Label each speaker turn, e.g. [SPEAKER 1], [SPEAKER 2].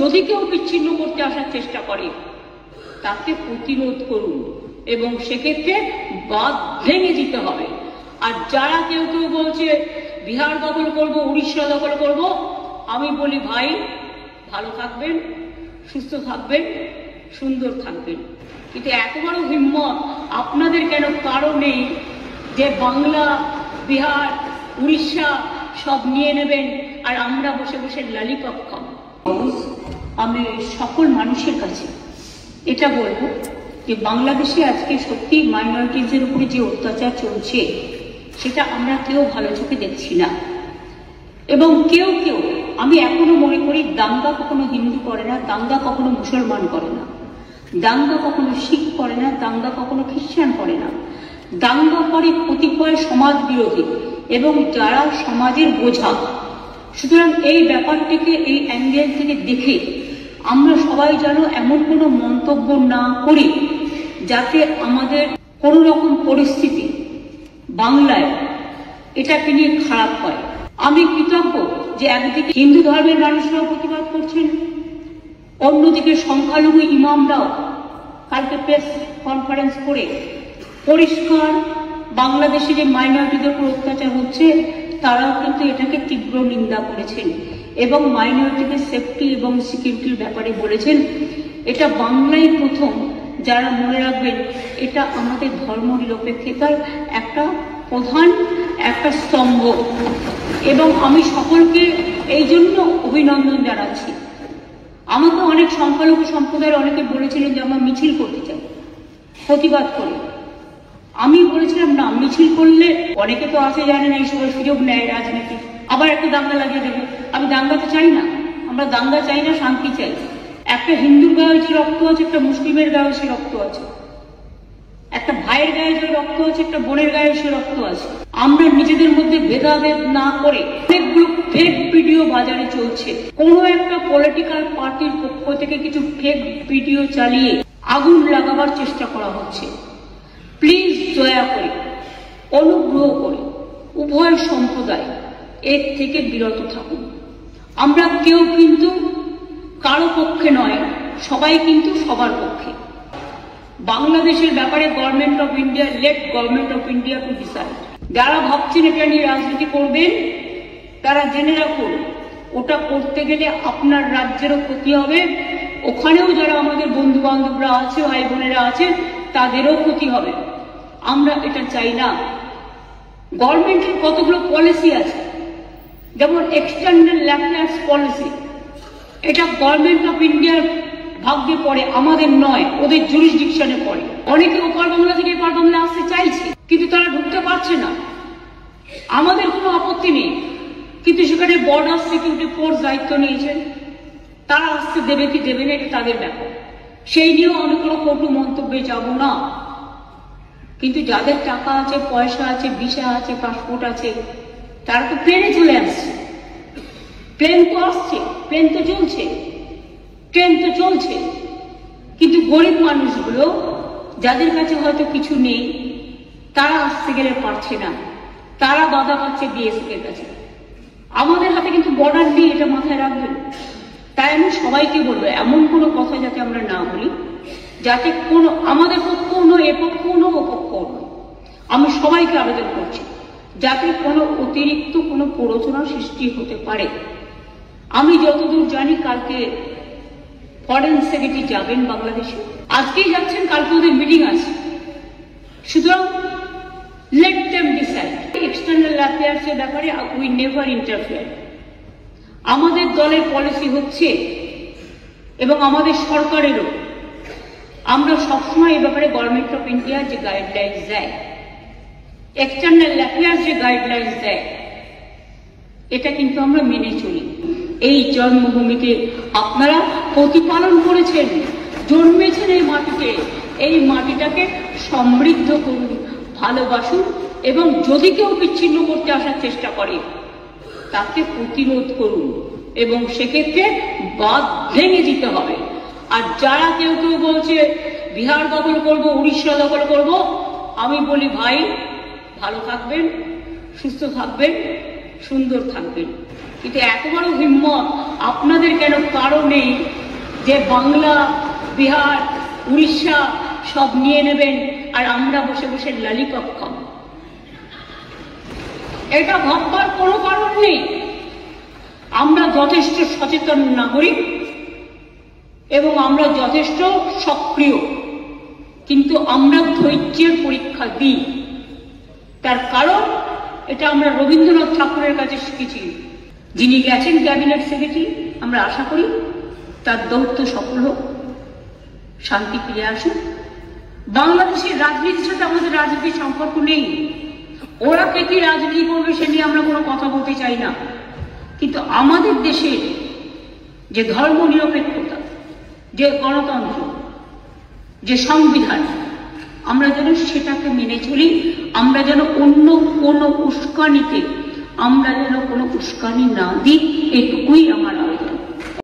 [SPEAKER 1] যদি কেউ বিচ্ছিন্ন করতে আসার চেষ্টা করে তাকে প্রতিরোধ করুন এবং সেক্ষেত্রে বাঁধ ভেঙে দিতে হবে। আর যারা কেউ কেউ বলছে বিহার দখল করব, উড়িষ্যা দখল করব, আমি বলি ভাই ভালো থাকবেন, সুস্থ থাকবেন, সুন্দর থাকবেন। কিন্তু এত বড় হিম্মত আপনাদের কেন? কারণ নেই যে বাংলা, বিহার, উড়িষ্যা সব নিয়ে নেবেন আর আমরা বসে বসে লালিপপ খাবো। আমি সকল মানুষের কাছে এটা বলবো যে বাংলাদেশে আজকে সত্যি মাইনরিটিজের উপরে যে অত্যাচার চলছে সেটা আমরা কেউ ভালো চোখে দেখছি না। এবং কেউ কেউ, আমি এখনো মনে করি দাঙ্গা কখনো হিন্দু করে না, দাঙ্গা কখনো মুসলমান করে না, দাঙ্গা কখনো শিখ করে না, দাঙ্গা কখনো খ্রিস্টান করে না। দাঙ্গা করে কতিপয় সমাজ বিরোধী এবং যারা সমাজের বোঝা। সুতরাং এই ব্যাপারটিকে এই অ্যাঙ্গেল থেকে দেখে আমরা সবাই যেন এমন কোনো মন্তব্য না করি যাতে আমাদের কোনো রকম পরিস্থিতি বাংলায় এটাকে নিয়ে খারাপ হয়। আমি কৃতজ্ঞ যে একদিকে হিন্দু ধর্মের মানুষরাও প্রতিবাদ করছেন, অন্যদিকে সংখ্যালঘু ইমামরাও কালকে প্রেস কনফারেন্স করে পরিষ্কার বাংলাদেশে যে মাইনরিটিদের উপর অত্যাচার হচ্ছে তারাও কিন্তু এটাকে তীব্র নিন্দা করেছেন এবং মাইনরিটিদের সেফটি এবং সিকিউরিটির ব্যাপারে বলেছেন। এটা বাংলায় প্রথম, যারা মনে রাখবেন এটা আমাদের ধর্ম নিরপেক্ষতার একটা প্রধান একটা স্তম্ভ। এবং আমি সকলকে এই জন্য অভিনন্দন জানাচ্ছি। আমাকে অনেক সংখ্যালঘু সম্প্রদায়ের অনেকে বলেছিলেন যে আমরা মিছিল করতে চাই, প্রতিবাদ করি। আমি বলেছিলাম না, মিছিল করলে অনেকে তো আছে জানে না, এই সময় সুযোগ নেয় রাজনীতি, আবার একটা দাঙ্গা লাগিয়ে দেবে। আমি দাঙ্গাতে চাই না, আমরা দাঙ্গা চাই না, শান্তি চাই। একটা হিন্দুর গায়ে যে রক্ত আছে, একটা মুসলিমের গায়ে সে রক্ত আছে, একটা ভাইয়ের গায়ে যে রক্ত আছে, একটা বোনের গায়ে সে রক্ত আছে। আমরা নিজেদের মধ্যে ভেদাভেদ না করে, অনেকগুলো ফেক ভিডিও বাজারে চলছে, কোনো একটা পলিটিক্যাল পার্টির পক্ষ থেকে কিছু ফেক ভিডিও চালিয়ে আগুন লাগাবার চেষ্টা করা হচ্ছে। প্লিজ দয়া করে, অনুগ্রহ করে উভয় সম্প্রদায় এর থেকে বিরত থাকুন। আমরা কেউ কিন্তু কারো পক্ষে নয়, সবাই কিন্তু সবার পক্ষে। বাংলাদেশের ব্যাপারে government of India, late government of India to decide. যারা ভাবছেন এটা নিয়ে রাজনীতি করবেন তারা জেনে রাখুন, ওটা করতে গেলে আপনার রাজ্যেরও ক্ষতি হবে, ওখানেও যারা আমাদের বন্ধু বান্ধবরা আছে, ভাই বোনেরা আছে, তাদেরও ক্ষতি হবে। আমরা এটা চাই না। গভর্নমেন্টের কতগুলো পলিসি আছে, যেমন এক্সটার্নাল অ্যাফেয়ার্স পলিসি, এটা গভর্নমেন্ট অফ ইন্ডিয়ার ভাগ্যে পড়ে, আমাদের নয়, ওদের জুরিসডিকশনে পড়ে। অনেকে ওপার বাংলা থেকে এপার বাংলা আসতে চাইছে কিন্তু তারা ঢুকতে পারছে না। আমাদের কোনো আপত্তি নেই, কিন্তু সেখানে বর্ডার সিকিউরিটি ফোর্স দায়িত্ব নিয়েছেন, তারা আসতে দেবে কি দেবে না এটা তাদের ব্যাপার, সেই নিয়েও আমি কোনো কটু মন্তব্যে যাব না। কিন্তু যাদের টাকা আছে, পয়সা আছে, ভিসা আছে, পাসপোর্ট আছে, তারা তো প্লেনে চলে আসছে। প্লেন তো আসছে, প্লেন তো চলছে, ট্রেন তো চলছে, কিন্তু গরিব মানুষগুলো যাদের কাছে হয়তো কিছু নেই তারা আসতে গেলে পারছে না, তারা বাধা পাচ্ছে বিএসএফ এর কাছে। আমাদের হাতে কিন্তু বর্ডার নেই, এটা মাথায় রাখবেন। তাই আমি সবাইকে বলবো এমন কোনো কথা যাতে আমরা না বলি যাতে কোনো আমাদের পক্ষও নয়, এ পক্ষও নয়, ও পক্ষও নয়। আমি সবাইকে আবেদন করছি যাতে কোনো অতিরিক্ত কোনো প্ররোচনা সৃষ্টি হতে পারে। আমি যতদূর জানি কালকে ফরেন সেক্রেটারি যাবেন বাংলাদেশে, আজকেই যাচ্ছেন, কালকে ওদের মিটিং আছে। সুতরাং let them decide. External affairs এর ব্যাপারে উই নেভার ইন্টারফেয়ার। আমাদের দলের পলিসি হচ্ছে এবং আমাদের সরকারেরও, আমরা সবসময় এই ব্যাপারে গভর্নমেন্ট অফ ইন্ডিয়া যে গাইডলাইন্স দেয়, এক্সটার্নাল অ্যাফেয়ার্স যে গাইডলাইন্স দেয়, এটা কিন্তু আমরা মেনে চলি। এই জন্মভূমিকে আপনারা প্রতিপালন করেছেন, জন্মেছেন এই মাটিতে, এই মাটিটাকে সমৃদ্ধ করুন, ভালোবাসুন এবং যদি কেউ বিচ্ছিন্ন করতে আসার চেষ্টা করে তাকে প্রতিরোধ করুন এবং সেক্ষেত্রে বাঁধ ভেঙে দিতে হবে। আর যারা কেউ কেউ বলছে বিহার দখল করব, উড়িষ্যা দখল করব, আমি বলি ভাই ভালো থাকবেন, সুস্থ থাকবেন, সুন্দর থাকবেন। কিন্তু এত বড় হিম্মত আপনাদের কেন কারো নেই যে বাংলা, বিহার, উড়িষ্যা সব নিয়ে নেবেন আর আমরা বসে বসে লালিপপ খাবো? এটা ভাববার কোনো কারণ নেই। আমরা যথেষ্ট সচেতন নাগরিক এবং আমরা যথেষ্ট সক্রিয়, কিন্তু আমরা ধৈর্যের পরীক্ষা দিই। তার কারণ এটা আমরা রবীন্দ্রনাথ ঠাকুরের কাছে শিখেছি। যিনি গেছেন ক্যাবিনেট সেক্রেটারি, আমরা আশা করি তার দৌত্য সফল হোক, শান্তি ফিরে আসুক। বাংলাদেশের রাজনীতির সাথে আমাদের রাজনীতির সম্পর্ক নেই। ওরা কে কি রাজনীতি করবে সে নিয়ে আমরা কোনো কথা বলতে চাই না, কিন্তু আমাদের দেশের যে ধর্ম নিরপেক্ষতা, যে গণতন্ত্র, যে সংবিধান, আমরা যেন সেটাকে মেনে চলি। আমরা যেন অন্য কোনো উস্কানিতে আমরা যেন কোনো উস্কানি না দিই, এটুকুই আমার